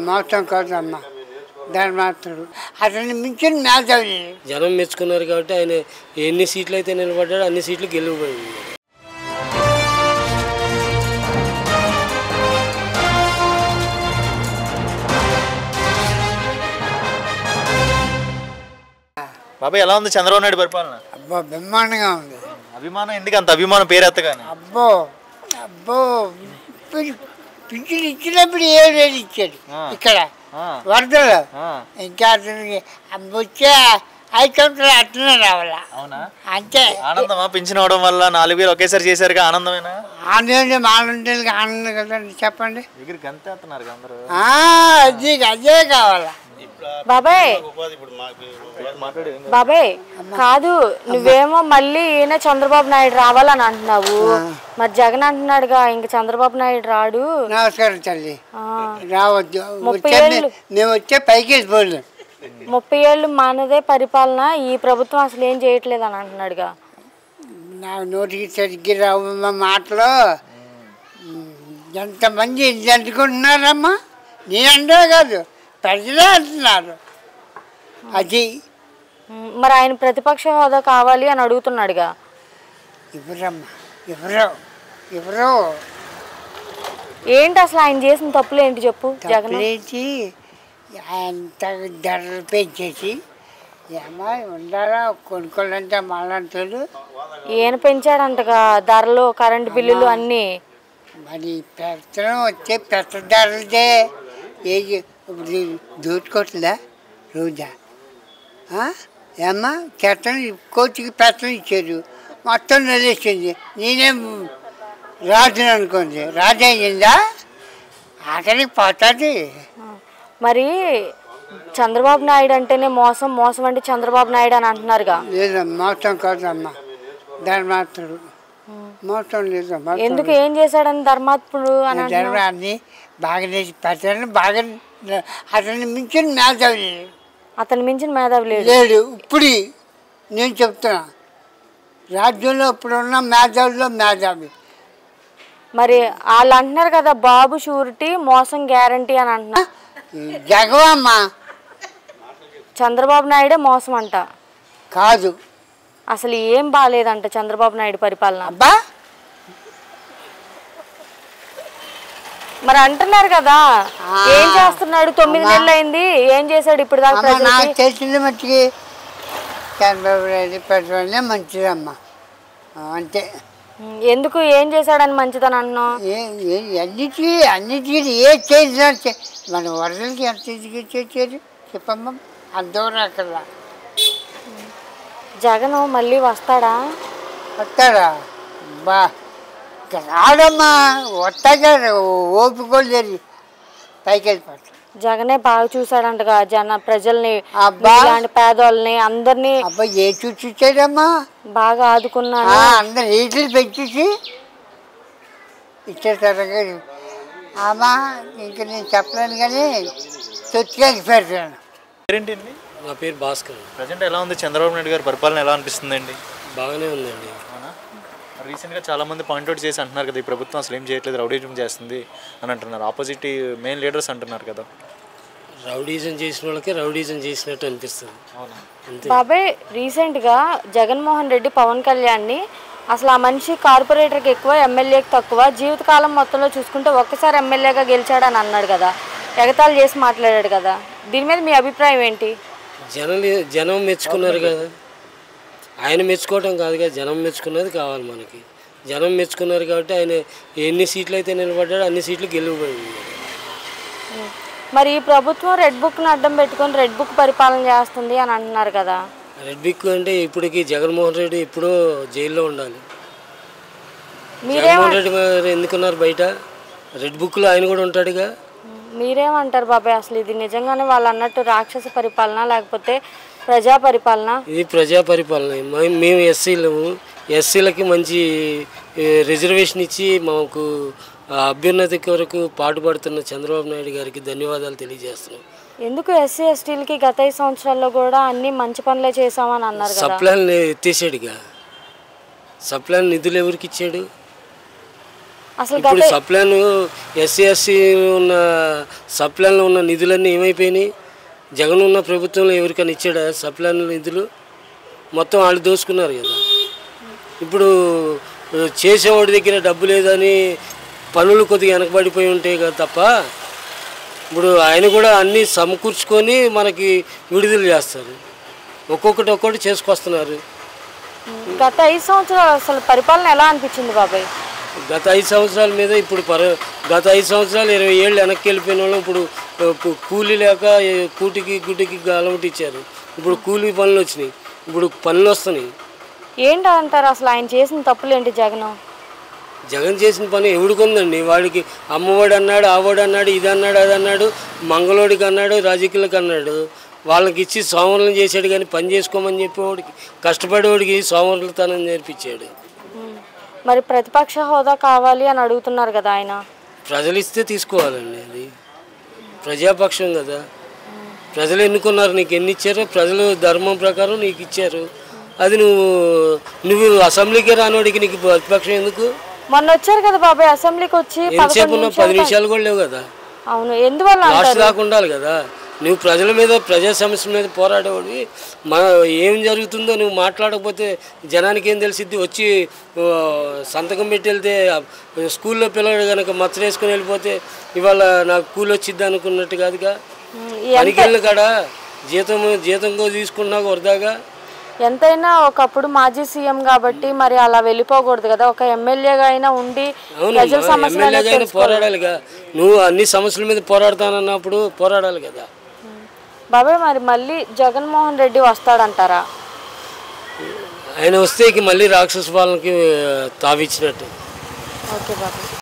మోసం కాదమ్మా, ధర్మాత్ముడు. అతన్ని మించిన మేధావి. జనం మెచ్చుకున్నారు కాబట్టి ఆయన ఎన్ని సీట్లు అయితే నిలబడ్డాడో అన్ని సీట్లు గెలిచిపోయింది. బాబాయ్ ఎలా ఉంది చంద్రబాబు నాయుడు పరిపాలన? అబ్బో బ్రహ్మాండంగా ఉంది. అభిమానం ఎందుకు అంత అభిమానం పేరు ఎత్తగానే? అబ్బో అబ్బో పింఛన్ ఇచ్చినప్పుడు 7,000 ఇచ్చాడు ఇక్కడ వరదలు. ఇంకా అతనికి వచ్చే 5 సంవత్సరాలు అట్లనే రావాలా. అవునా? అంతే. ఆనందమా పింఛన్ అవడం వల్ల? 4,000 ఒకేసారి చేశారుగా, ఆనందమేనా? ఆనందం ఆనందానికి ఆనందం కదండి, చెప్పండి. దగ్గరికి అంతే వస్తున్నారు అందరూ. అదే కావాలా. బాబాయ్ బాబాయ్ కాదు, నువ్వేమో మళ్ళీ ఈయన చంద్రబాబు నాయుడు రావాలని అంటున్నావు, మరి జగన్ అంటున్నాడుగా ఇంక చంద్రబాబు నాయుడు రాడు. నమస్కారం తల్లి, రావద్దు. మేము వచ్చే పైకి వెళ్ళిపోలేదు. 30 ఏళ్ళు మానదే పరిపాలన, ఈ ప్రభుత్వం అసలు ఏం చేయట్లేదు అని అంటున్నాడుగా. నా నోటికి సరిగ్గా రావు మాటలు. ఎంతమంది అనుకుంటున్నారమ్మా, నేనంటే కాదు ప్రజలే అంటున్నారు. అది మరి ఆయన ప్రతిపక్ష హోదా కావాలి అని అడుగుతున్నాడుగా. ఎవరమ్మా, ఎవరో ఏంటి అసలు ఆయన చేసిన తప్పులు ఏంటి చెప్పు. జగన్ అంత ధరలు పెంచేసి ఏమో ఉండాలా కొనుక్కోవాలంటే మాలంటాడు. ఈయన పెంచాడంటగా ధరలు, కరెంటు బిల్లులు అన్నీ. మరి పెత్తనం వచ్చే పెద్ద ధరలదే ఏది ఇప్పుడు దోచుకోవట్లే రోజా. ఏమ్మా పెత్తనం కోచికి పెత్తనం ఇచ్చారు, మొత్తం నిలేసింది. నేనేం రాజు అనుకోండి, రాజు అయ్యిందా అతనికి పోతుంది. మరి చంద్రబాబు నాయుడు అంటేనే మోసం, మోసం అంటే చంద్రబాబు నాయుడు అని అంటున్నారుగా. లేదమ్మా, మోసం కాదమ్మా, ధర్మాత్ముడు. మోసం లేదమ్మా. ఎందుకు ఏం చేశాడని ధర్మాత్ముడు అని? ధర్మాన్ని బాగా పెట్టాలని బాగా. అతన్ని మించిన మేధావి అతను మించిన మేధావి లేడు. ఇప్పుడు నేను చెప్తున్నా, రాజ్యంలో ఇప్పుడున్న మేధావుల్లో మేధావి. మరి వాళ్ళు అంటున్నారు కదా బాబు షూరిటీ, మోసం గ్యారంటీ అని అంటున్నారు. జగవమ్మా, చంద్రబాబు నాయుడే మోసం అంట. కాదు, అసలు ఏం బాగాలేదంట చంద్రబాబు నాయుడు పరిపాలన. అబ్బా మరి అంటున్నారు కదా, ఏం చేస్తున్నాడు? 9 నెలలు అయింది, ఏం చేశాడు ఇప్పుడు దాకా? నాకు తెలిసిన మట్టికి చంద్రబాబు నాయుడు పెట్టడమే మంచిదమ్మా, అంతే. ఎందుకు ఏం చేశాడని మంచిదని అంటున్నావు? అన్నిటికీ ఏ చేసినా మన వరదలకి ఎంత చేసేది చెప్పమ్మా, అంతవరకు అక్కడ. జగన్ మళ్ళీ వస్తాడా? బా రాడమ్మా, వస్తాగా ఓపికోలేదు, పైకి వెళ్ళిపోతాడు. జగనే బాగా చూసాడంటగా ప్రజల్ని, పేదోళ్ళని అందరినీ. అబ్బా ఏ చూసాడమ్మా, బాగా ఆదుకున్నాడు. అందరు రేట్లు పెంచేసి ఇచ్చేసారు. అమ్మా ఇంకా నేను చెప్పలేను కానీ తొత్తికి పెడతాను. పేరేంటండి? నా పేరు భాస్కర్. ప్రజెంట్ ఎలా ఉంది చంద్రబాబు నాయుడు గారి పరిపాలన, ఎలా అనిపిస్తుందండి? బాగానే ఉందండి. రీసెంట్గా చాలామంది పాయింట్అవుట్ చేసి అంటున్నారు కదా, ఈ ప్రభుత్వం అసలు ఏం చేయట్లేదు, రౌడీజం చేస్తుంది అని అంటున్నారు. ఆపోజిట్ మెయిన్ లీడర్స్ అంటున్నారు కదా. రౌడీజం చేసిన వాళ్ళకి రౌడీజం చేసినట్టు అనిపిస్తుంది. బాబాయ్ రీసెంట్గా జగన్మోహన్ రెడ్డి పవన్ కళ్యాణ్ని అసలు ఆ మనిషి కార్పొరేటర్కి ఎక్కువ, ఎమ్మెల్యేకి తక్కువ, జీవితకాలం మొత్తంలో చూసుకుంటే ఒక్కసారి ఎమ్మెల్యేగా గెలిచాడని అన్నాడు కదా, ఎగతాళి చేసి మాట్లాడాడు కదా. దీని మీద మీ అభిప్రాయం ఏంటి? జనం మెచ్చుకున్నారు కదా, ఆయన మెచ్చుకోవటం కాదుగా, జనం మెచ్చుకున్నది కావాలి మనకి. జనం మెచ్చుకున్నారు కాబట్టి ఆయన ఎన్ని సీట్లు అయితే నిలబడ్డాడో అన్ని సీట్లు గెలిచిపోయింది. మరి ఈ ప్రభుత్వం రెడ్ బుక్ని అడ్డం పెట్టుకొని రెడ్ బుక్ పరిపాలన చేస్తుంది అని అంటున్నారు కదా. రెడ్ బుక్ అంటే ఇప్పటికి జగన్మోహన్ రెడ్డి ఎప్పుడో జైల్లో ఉండాలి. జగన్మోహన్ రెడ్డి గారు ఎందుకున్నారు బయట? రెడ్ బుక్లో ఆయన కూడా ఉంటాడుగా. మీరేమంటారు బాబాయ్, అసలు ఇది నిజంగానే వాళ్ళు అన్నట్టు రాక్షస పరిపాలన లేకపోతే ప్రజా పరిపాలన? ఇది ప్రజా పరిపాలన. మేము ఎస్సీలకి మంచి రిజర్వేషన్ ఇచ్చి మాకు అభ్యున్నతి కొరకు పాటుపడుతున్న చంద్రబాబు నాయుడు గారికి ధన్యవాదాలు తెలియజేస్తున్నాం. ఎందుకు ఎస్సీ ఎస్టీలకి గత 5 సంవత్సరాల్లో కూడా అన్ని మంచి పనులే చేసామని అన్నారు కదా. సప్లైని ఎత్తేసాడుగా. సప్లైని నిధులు ఎవరికి ఇచ్చాడు? అసలు ఇప్పుడు సప్లైన్ ఎస్సీ ఉన్న సప్లైన్లో ఉన్న నిధులన్నీ ఏమైపోయినాయి? జగన్ ఉన్న ప్రభుత్వంలో ఎవరికైనా ఇచ్చాడా సప్లైన్ నిధులు? మొత్తం వాళ్ళు దోసుకున్నారు కదా. ఇప్పుడు చేసేవాడి దగ్గర డబ్బు లేదని పనులు కొద్దిగా వెనకబడిపోయి ఉంటాయి కదా తప్ప, ఇప్పుడు ఆయన కూడా అన్నీ సమకూర్చుకొని మనకి విడుదల చేస్తారు. ఒక్కొక్కటి చేసుకొస్తున్నారు. గత 5 సంవత్సరాలు అసలు పరిపాలన ఎలా అనిపించింది బాబాయ్? గత 5 సంవత్సరాల మీద ఇప్పుడు గత 5 సంవత్సరాలు 20 ఏళ్ళు వెనక్కి వెళ్ళిపోయిన వాళ్ళు ఇప్పుడు కూలీ లేక కూటికి గుడ్డికి అలవాటు ఇచ్చారు. ఇప్పుడు కూలీ పనులు వచ్చినాయి, ఇప్పుడు పనులు వస్తున్నాయి. ఏంటి అంటారు అసలు ఆయన చేసిన తప్పులు ఏంటి? జగన్ చేసిన పని ఎవడికొందండి? వాడికి అమ్మఒడి అన్నాడు, ఆవోడు అన్నాడు, ఇది అన్నాడు, అది అన్నాడు, మంగళోడికి అన్నాడు, రాజకీయాలకు అన్నాడు. వాళ్ళకి ఇచ్చి సోమరులను చేశాడు కానీ పని చేసుకోమని చెప్పేవాడికి, కష్టపడేవాడికి సోమరులతనం నేర్పించాడు. మరి ప్రతిపక్ష హోదా కావాలి అని అడుగుతున్నారు కదా ఆయన. ప్రజలు ఇస్తే తీసుకోవాలండి, అది ప్రజాపక్షం కదా. ప్రజలు ఎన్నుకున్నారు, నీకు ఎన్ని ఇచ్చారో ప్రజలు ధర్మం ప్రకారం నీకు ఇచ్చారు. అది నువ్వు అసెంబ్లీకి రానోడికి నీకు ప్రతిపక్షం ఎందుకు? మొన్న వచ్చారు కదా బాబాయ్ అసెంబ్లీకి వచ్చి, ఎంతసేపు 10 నిమిషాలు కూడా లేవు కదా. అవును, ఎందువల్ల లాస్ట్ దాకా ఉండాలి కదా. నువ్వు ప్రజల మీద ప్రజా సమస్యల మీద పోరాడేవాడివి. ఏం జరుగుతుందో నువ్వు మాట్లాడకపోతే జనానికి ఏం తెలిసిద్ది? వచ్చి సంతకం పెట్టి వెళ్తే స్కూల్లో పిల్లలు కనుక మచ్చరేసుకొని వెళ్ళిపోతే ఇవాళ నాకు కూలి వచ్చిద్ది అనుకున్నట్టు కాదుగా. పనికి వెళ్ళిన కాడ జీతంగా తీసుకున్నాక వరదాగా. ఎంతైనా ఒకప్పుడు మాజీ సీఎం కాబట్టి మరి అలా వెళ్ళిపోకూడదు కదా. ఒక ఎమ్మెల్యేగా అయినా ఉండి ప్రజల సమస్యలు పోరాడాలిగా. నువ్వు అన్ని సమస్యల మీద పోరాడతానన్నప్పుడు పోరాడాలి కదా. బాబాయ్ మరి మళ్ళీ జగన్మోహన్ రెడ్డి వస్తాడంటారా? ఆయన వస్తే మళ్ళీ రాక్షస పాలనకి తావిచ్చినట్టు. ఓకే బాబాయ్.